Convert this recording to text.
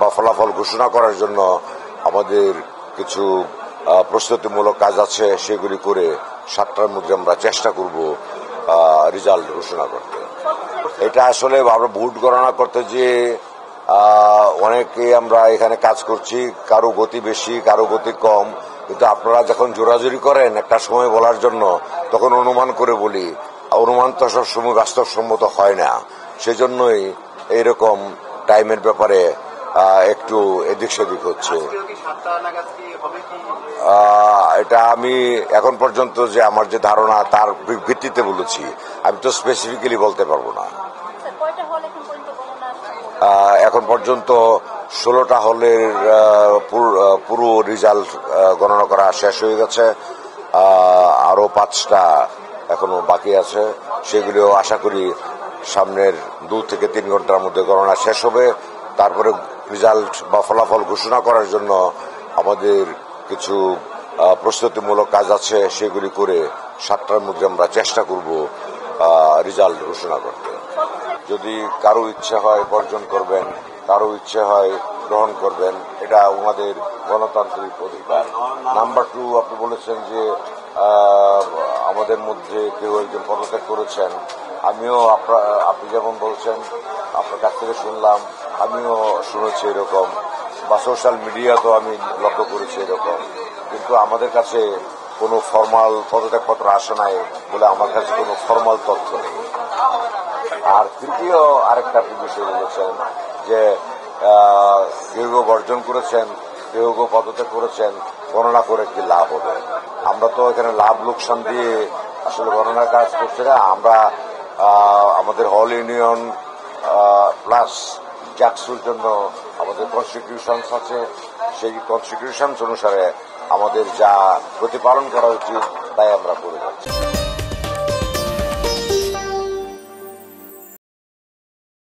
বা ফলাফল ঘোষণা করার জন্য আমাদের কিছু প্রস্তুতিমূলক কাজ আছে, সেগুলি করে 7টার মধ্যে আমরা চেষ্টা করব রেজাল্ট ঘোষণা করতে। এটা আসলে আমরা ভোট গণনা করতে যে অনেকে আমরা এখানে কাজ করছি, কারো গতি বেশি কারো গতি কম, কিন্তু আপনারা যখন জোরাজুরি করেন একটা সময় বলার জন্য, তখন অনুমান করে বলি, অনুমান তো সবসময় বাস্তবসম্মত হয় না। সেজন্যই এইরকম টাইমের ব্যাপারে একটু এদিক সেদিক হচ্ছে। এটা আমি এখন পর্যন্ত যে আমার যে ধারণা তার ভিত্তিতে বলেছি, আমি তো স্পেসিফিক্যালি বলতে পারবো না। এখন পর্যন্ত 16টা হলের পুরো রেজাল্ট গণনা করা শেষ হয়ে গেছে, আরো 5টা এখনো বাকি আছে। সেগুলিও আশা করি সামনের 2 থেকে 3 ঘন্টার মধ্যে গণনা শেষ হবে। তারপরে রেজাল্ট বা ফলাফল ঘোষণা করার জন্য আমাদের কিছু প্রস্তুতিমূলক কাজ আছে, সেগুলি করে 7টার মধ্যে আমরা চেষ্টা করব রেজাল্ট ঘোষণা করতে। যদি কারো ইচ্ছে হয় বর্জন করবেন, কারো ইচ্ছে হয় গ্রহণ করবেন, এটা ওনাদের গণতান্ত্রিক অধিকার। নাম্বার 2, আপনি বলেছেন যে আমাদের মধ্যে কেউ একজন পদত্যাগ করেছেন। আমিও আপনি যেমন বলছেন, আপনার কাছ থেকে শুনলাম, আমিও শুনেছি এরকম, বা সোশ্যাল মিডিয়াতেও আমি লক্ষ্য করেছি এরকম, কিন্তু আমাদের কাছে কোনো ফর্মাল পদত্যাগপত্র আসে নাই বলে আমার কাছে কোনো ফর্মাল তথ্য নেই। আর তৃতীয় আরেকটা বিষয় বলেছেন যে কেউ কেউ বর্জন করেছেন, কেউ কেউ পদত্যাগ করেছেন, গণনা করে কি লাভ হবে? আমরা তো এখানে লাভ লোকসান দিয়ে আসলে গণনার কাজ করছি না। আমরা আমাদের হল ইউনিয়ন প্লাস জাকসুর জন্য আমাদের কনস্টিটিউশনস আছে, সেই কনস্টিটিউশনস অনুসারে আমাদের যা প্রতিপালন করা উচিত তাই আমরা করে যাচ্ছি।